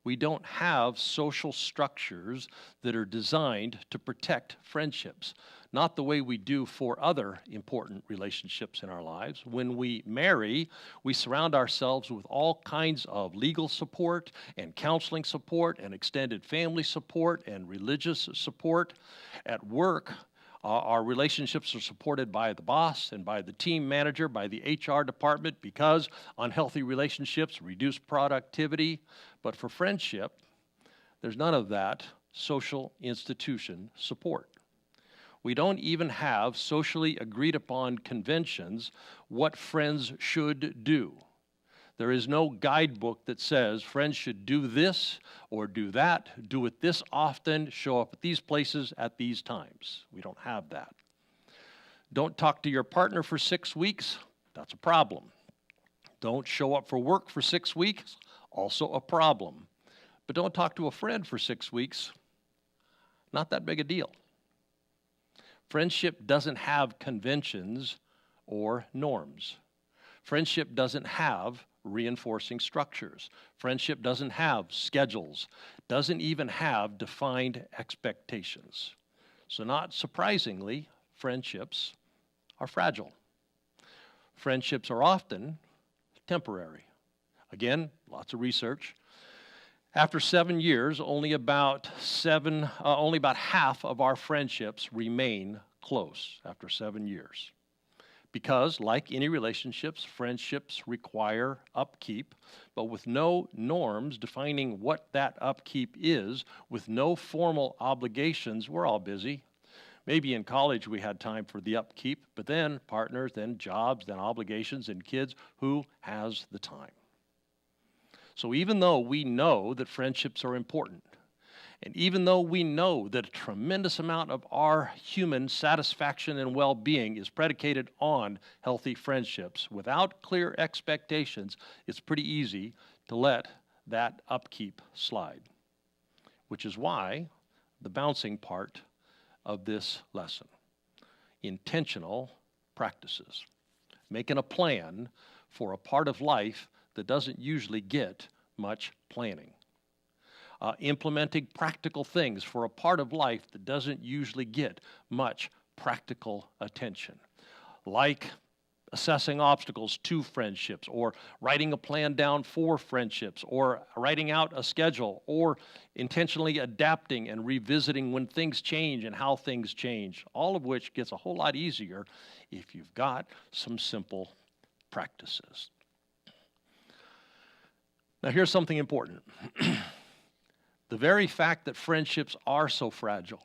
We don't have social structures that are designed to protect friendships, not the way we do for other important relationships in our lives. When we marry, we surround ourselves with all kinds of legal support and counseling support and extended family support and religious support. At work, our relationships are supported by the boss and by the team manager, by the HR department, because unhealthy relationships reduce productivity. But for friendship, there's none of that social institution support. We don't even have socially agreed upon conventions what friends should do. There is no guidebook that says friends should do this or do that, do it this often, show up at these places at these times. We don't have that. Don't talk to your partner for 6 weeks, that's a problem. Don't show up for work for 6 weeks, also a problem. But don't talk to a friend for 6 weeks, not that big a deal. Friendship doesn't have conventions or norms. Friendship doesn't have reinforcing structures. Friendship doesn't have schedules, doesn't even have defined expectations. So not surprisingly, friendships are fragile. Friendships are often temporary. Again, lots of research. After 7 years, only about half of our friendships remain close after 7 years. Because, like any relationships, friendships require upkeep, but with no norms defining what that upkeep is, with no formal obligations, we're all busy. Maybe in college we had time for the upkeep, but then partners, then jobs, then obligations, and kids. Who has the time? So even though we know that friendships are important, and even though we know that a tremendous amount of our human satisfaction and well-being is predicated on healthy friendships, without clear expectations, it's pretty easy to let that upkeep slide. Which is why the bouncing part of this lesson. Intentional practices. Making a plan for a part of life that doesn't usually get much planning. Implementing practical things for a part of life that doesn't usually get much practical attention. Like assessing obstacles to friendships, or writing a plan down for friendships, or writing out a schedule, or intentionally adapting and revisiting when things change and how things change, all of which gets a whole lot easier if you've got some simple practices. Now here's something important. The very fact that friendships are so fragile,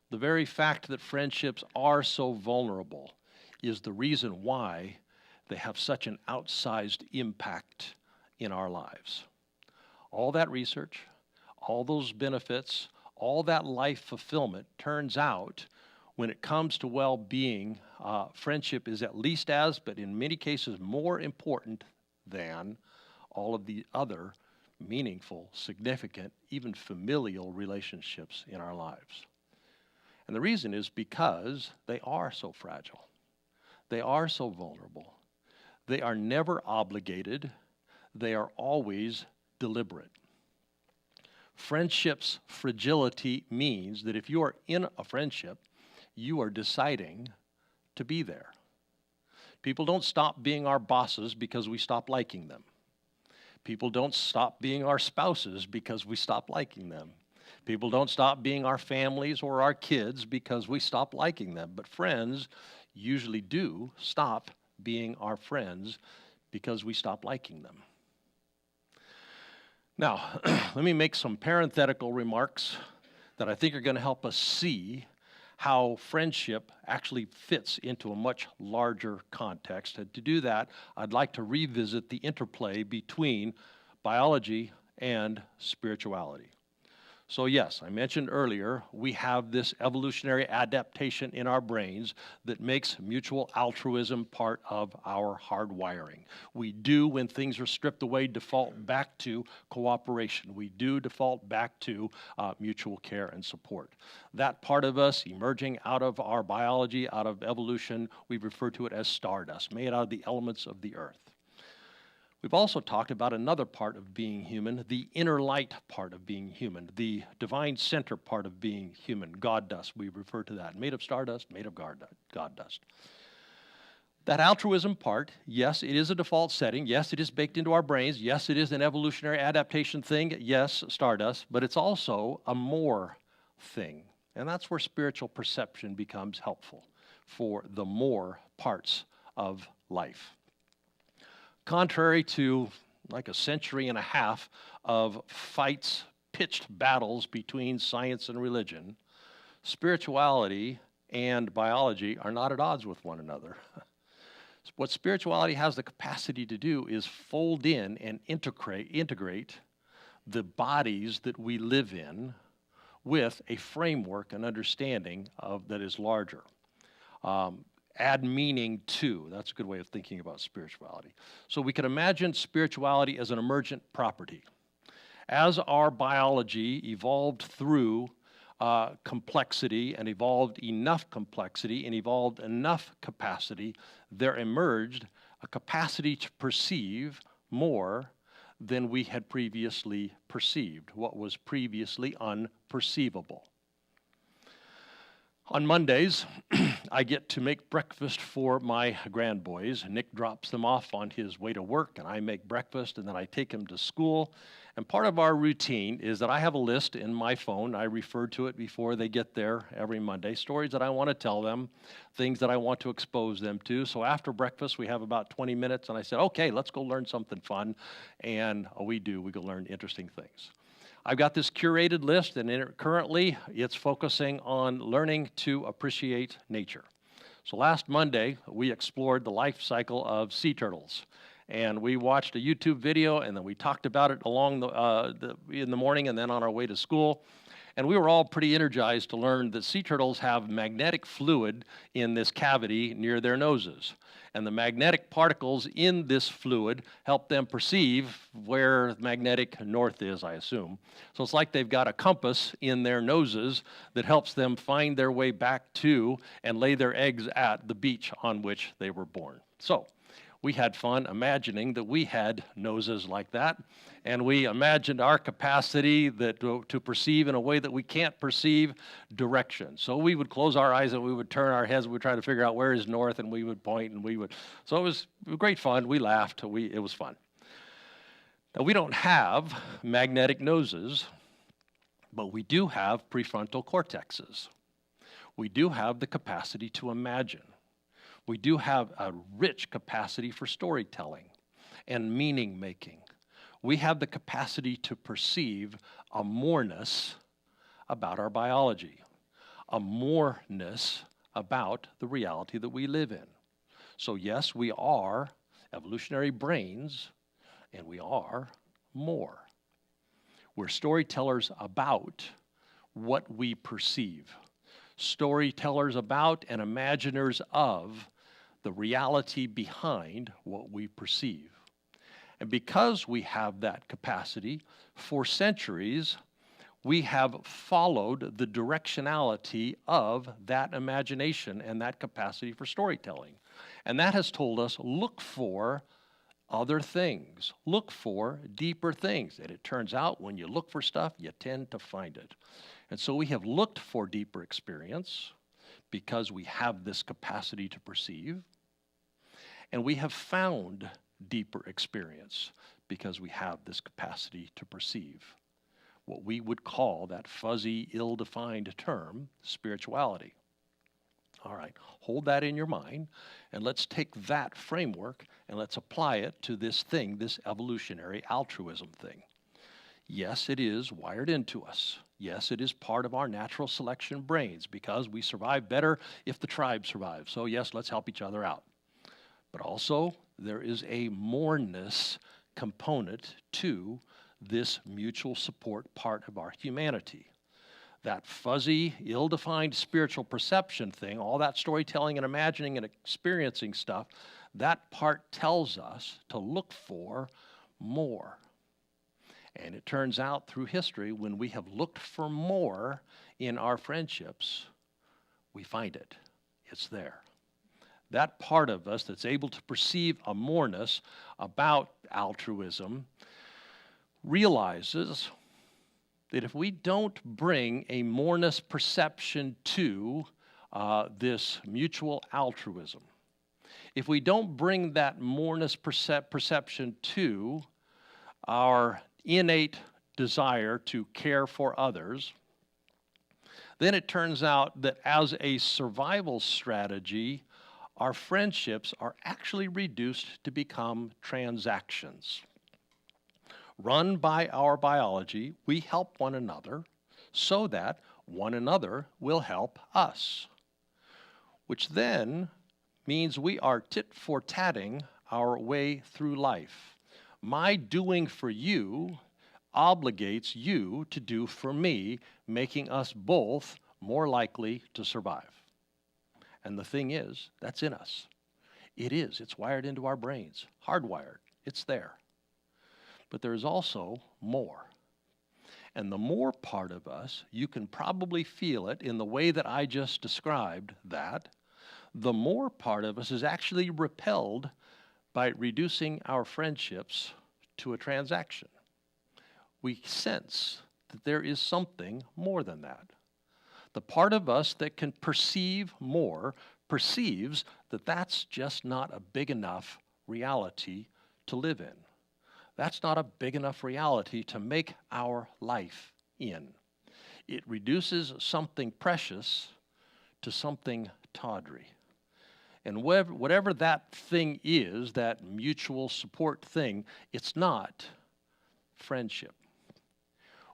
the very fact that friendships are so vulnerable is the reason why they have such an outsized impact in our lives. All that research, all those benefits, all that life fulfillment turns out when it comes to well-being, friendship is at least as, but in many cases more important than all of the other meaningful, significant, even familial relationships in our lives. And the reason is because they are so fragile. They are so vulnerable. They are never obligated. They are always deliberate. Friendship's fragility means that if you are in a friendship, you are deciding to be there. People don't stop being our bosses because we stop liking them. People don't stop being our spouses because we stop liking them. People don't stop being our families or our kids because we stop liking them. But friends usually do stop being our friends because we stop liking them. Now, let me make some parenthetical remarks that I think are going to help us see how friendship actually fits into a much larger context. And to do that, I'd like to revisit the interplay between biology and spirituality. So yes, I mentioned earlier, we have this evolutionary adaptation in our brains that makes mutual altruism part of our hardwiring. We do, when things are stripped away, default back to cooperation. We do default back to mutual care and support. That part of us emerging out of our biology, out of evolution, we refer to it as stardust, made out of the elements of the earth. We've also talked about another part of being human, the inner light part of being human, the divine center part of being human, God dust, we refer to that, made of stardust, made of God dust. That altruism part, yes, it is a default setting, yes, it is baked into our brains, yes, it is an evolutionary adaptation thing, yes, stardust, but it's also a more thing, and that's where spiritual perception becomes helpful for the more parts of life. Contrary to like a century and a half of fights, pitched battles between science and religion, spirituality and biology are not at odds with one another. What spirituality has the capacity to do is fold in and integrate the bodies that we live in with a framework and understanding of that is larger. Add meaning to. That's a good way of thinking about spirituality. So we can imagine spirituality as an emergent property. As our biology evolved through complexity and evolved enough complexity and evolved enough capacity, there emerged a capacity to perceive more than we had previously perceived, what was previously unperceivable. On Mondays, I get to make breakfast for my grandboys. Nick drops them off on his way to work, and I make breakfast, and then I take him to school. And part of our routine is that I have a list in my phone. I refer to it before they get there every Monday, stories that I want to tell them, things that I want to expose them to. So after breakfast, we have about 20 minutes, and I said, okay, let's go learn something fun. And we go learn interesting things. I've got this curated list, and currently it's focusing on learning to appreciate nature. So last Monday, we explored the life cycle of sea turtles. And we watched a YouTube video, and then we talked about it along in the morning and then on our way to school. And we were all pretty energized to learn that sea turtles have magnetic fluid in this cavity near their noses. And the magnetic particles in this fluid help them perceive where magnetic north is, I assume. So it's like they've got a compass in their noses that helps them find their way back to and lay their eggs at the beach on which they were born. So we had fun imagining that we had noses like that, and we imagined our capacity to perceive in a way that we can't perceive direction. So we would close our eyes and we would turn our heads and we'd try to figure out where is north, and we would point and we would. So it was great fun. We laughed. It was fun. Now, we don't have magnetic noses, but we do have prefrontal cortexes. We do have the capacity to imagine. We do have a rich capacity for storytelling and meaning making. We have the capacity to perceive a moreness about our biology, a moreness about the reality that we live in. So yes, we are evolutionary brains, and we are more. We're storytellers about what we perceive, storytellers about and imaginers of the reality behind what we perceive. And because we have that capacity, for centuries, we have followed the directionality of that imagination and that capacity for storytelling. And that has told us, look for other things. Look for deeper things. And it turns out when you look for stuff, you tend to find it. And so we have looked for deeper experience because we have this capacity to perceive. And we have found deeper experience because we have this capacity to perceive. What we would call that fuzzy, ill-defined term, spirituality. All right, hold that in your mind, and let's take that framework and let's apply it to this thing, this evolutionary altruism thing. Yes, it is wired into us. Yes, it is part of our natural selection brains because we survive better if the tribe survives. So yes, let's help each other out. But also, there is a moreness component to this mutual support part of our humanity. That fuzzy, ill-defined spiritual perception thing, all that storytelling and imagining and experiencing stuff, that part tells us to look for more. And it turns out through history, when we have looked for more in our friendships, we find it. It's there. That part of us that's able to perceive a moreness about altruism realizes that if we don't bring a moreness perception to this mutual altruism, if we don't bring that moreness perception to our innate desire to care for others, then it turns out that as a survival strategy, our friendships are actually reduced to become transactions. Run by our biology, we help one another so that one another will help us, which then means we are tit-for-tatting our way through life. My doing for you obligates you to do for me, making us both more likely to survive. And the thing is, that's in us. It is. It's wired into our brains, hardwired. It's there. But there is also more. And the more part of us, you can probably feel it in the way that I just described that, the more part of us is actually repelled by reducing our friendships to a transaction. We sense that there is something more than that. The part of us that can perceive more perceives that that's just not a big enough reality to live in. That's not a big enough reality to make our life in. It reduces something precious to something tawdry. And whatever that thing is, that mutual support thing, it's not friendship.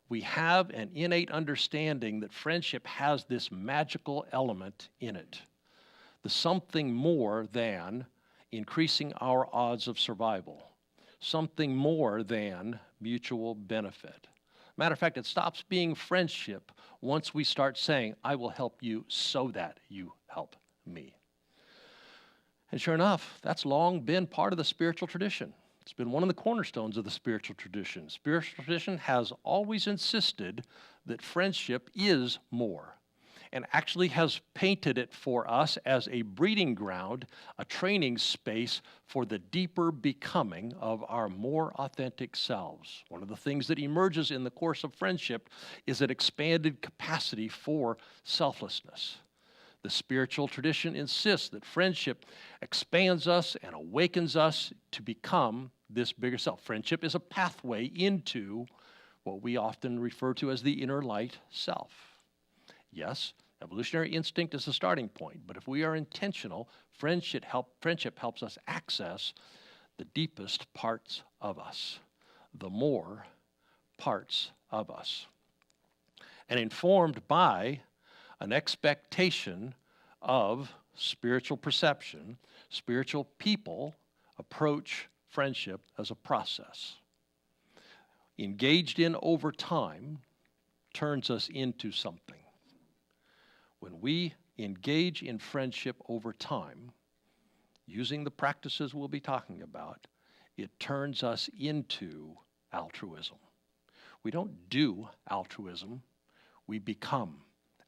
We have an innate understanding that friendship has this magical element in it. The something more than increasing our odds of survival. Something more than mutual benefit. Matter of fact, it stops being friendship once we start saying, I will help you so that you help me. And sure enough, that's long been part of the spiritual tradition. It's been one of the cornerstones of the spiritual tradition. Spiritual tradition has always insisted that friendship is more, and actually has painted it for us as a breeding ground, a training space for the deeper becoming of our more authentic selves. One of the things that emerges in the course of friendship is an expanded capacity for selflessness. The spiritual tradition insists that friendship expands us and awakens us to become this bigger self. Friendship is a pathway into what we often refer to as the inner light self. Yes, evolutionary instinct is the starting point, but if we are intentional, friendship helps us access the deepest parts of us, the more parts of us. And informed by an expectation of spiritual perception, spiritual people approach friendship as a process. Engaged in over time turns us into something. When we engage in friendship over time, using the practices we'll be talking about, it turns us into altruism. We don't do altruism, we become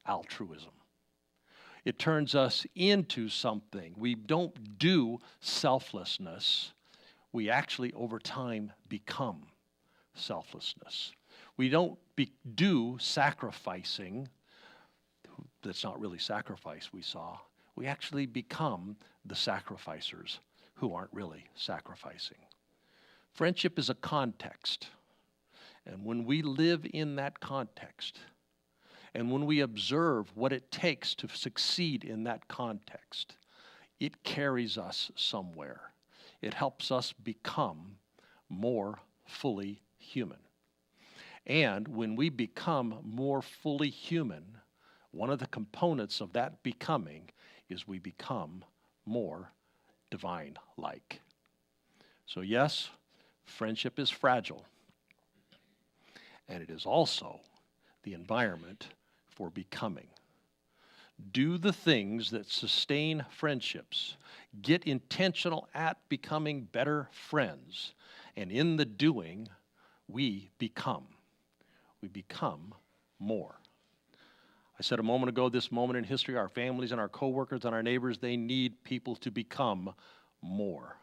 altruism. It turns us into something. We don't do selflessness. We actually, over time, become selflessness. We don't do sacrificing. That's not really sacrifice we saw. We actually become the sacrificers who aren't really sacrificing. Friendship is a context. And when we live in that context, and when we observe what it takes to succeed in that context, it carries us somewhere. It helps us become more fully human. And when we become more fully human, one of the components of that becoming is we become more divine-like. So yes, friendship is fragile. And it is also the environment for becoming. Do the things that sustain friendships. Get intentional at becoming better friends. And in the doing, we become. We become more. I said a moment ago, this moment in history, our families and our coworkers and our neighbors, they need people to become more.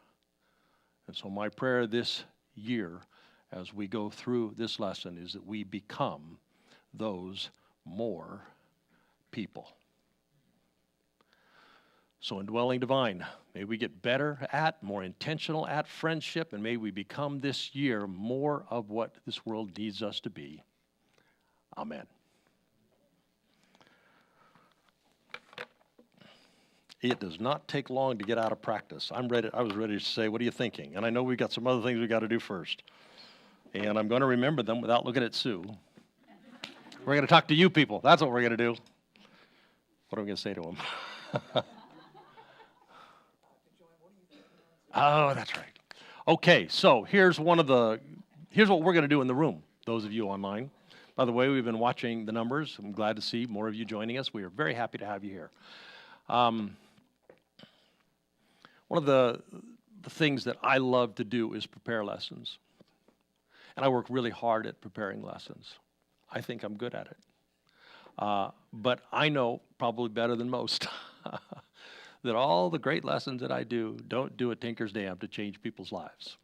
And so my prayer this year, as we go through this lesson, is that we become those more people. So indwelling divine, may we get better at, more intentional at friendship, and may we become this year more of what this world needs us to be. Amen. It does not take long to get out of practice. I was ready to say, what are you thinking? And I know we've got some other things we've got to do first. And I'm going to remember them without looking at Sue. We're going to talk to you people. That's what we're going to do. What are we going to say to them? Oh, that's right. Okay, so here's what we're going to do in the room, those of you online. By the way, we've been watching the numbers. I'm glad to see more of you joining us. We are very happy to have you here. One of the things that I love to do is prepare lessons. And I work really hard at preparing lessons. I think I'm good at it. But I know, probably better than most, that all the great lessons that I do don't do a tinker's damn to change people's lives.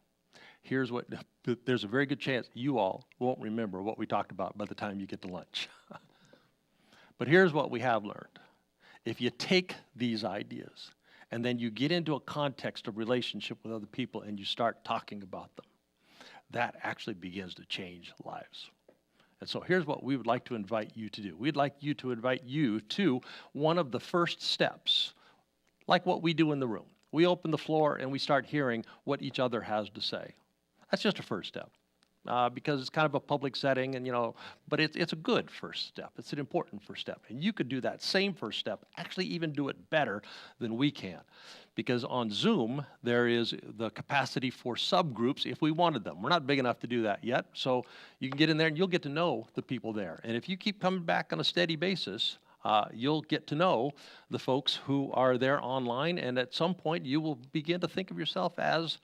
There's a very good chance you all won't remember what we talked about by the time you get to lunch. But here's what we have learned. If you take these ideas and then you get into a context of relationship with other people and you start talking about them, that actually begins to change lives. And so here's what we would like to invite you to do. We'd like you to invite you to one of the first steps, like what we do in the room. We open the floor and we start hearing what each other has to say. That's just a first step. Because it's kind of a public setting, and but it's a good first step. It's an important first step. And you could do that same first step, actually even do it better than we can. Because on Zoom, there is the capacity for subgroups if we wanted them. We're not big enough to do that yet, so you can get in there and you'll get to know the people there. And if you keep coming back on a steady basis, you'll get to know the folks who are there online, and at some point you will begin to think of yourself as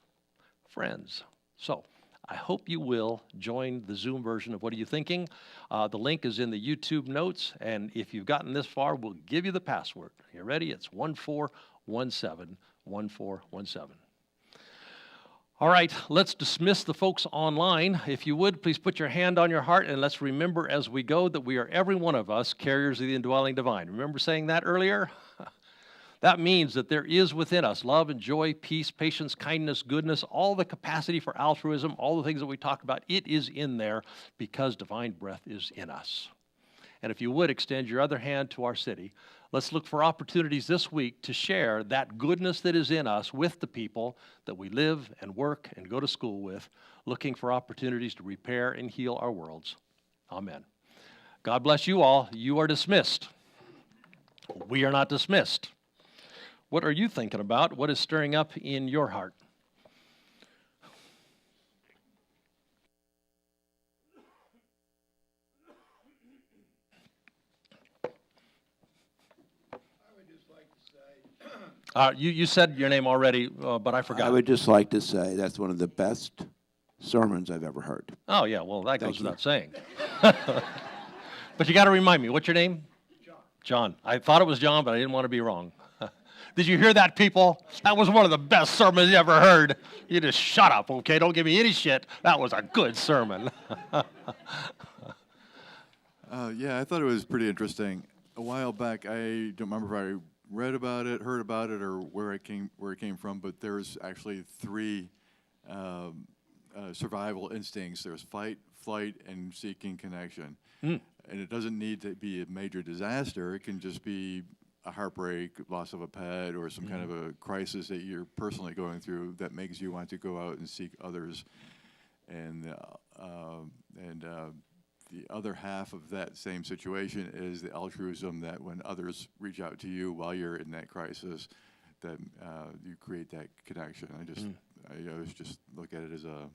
friends. So I hope you will join the Zoom version of What Are You Thinking? The link is in the YouTube notes, and if you've gotten this far, we'll give you the password. You ready? It's 14171417. All right, let's dismiss the folks online. If you would, please put your hand on your heart, and let's remember as we go that we are every one of us carriers of the indwelling divine. Remember saying that earlier? That means that there is within us love and joy, peace, patience, kindness, goodness, all the capacity for altruism, all the things that we talk about. It is in there because divine breath is in us. And if you would extend your other hand to our city, let's look for opportunities this week to share that goodness that is in us with the people that we live and work and go to school with, looking for opportunities to repair and heal our worlds. Amen. God bless you all. You are dismissed. We are not dismissed. What are you thinking about? What is stirring up in your heart? You said your name already, but I forgot. I would just like to say that's one of the best sermons I've ever heard. Oh, yeah, well, that goes you. without saying. But you got to remind me, what's your name? John. I thought it was John, but I didn't want to be wrong. Did you hear that, people? That was one of the best sermons you ever heard. You just shut up, okay? Don't give me any shit. That was a good sermon. Yeah, I thought it was pretty interesting. A while back, I don't remember if I read about it, heard about it, or where it came from, but there's actually three survival instincts. There's fight, flight, and seeking connection. And it doesn't need to be a major disaster. It can just be a heartbreak, loss of a pet, or some kind of a crisis that you're personally going through that makes you want to go out and seek others. And the other half of that same situation is the altruism that when others reach out to you while you're in that crisis, that you create that connection. I always just look at it as a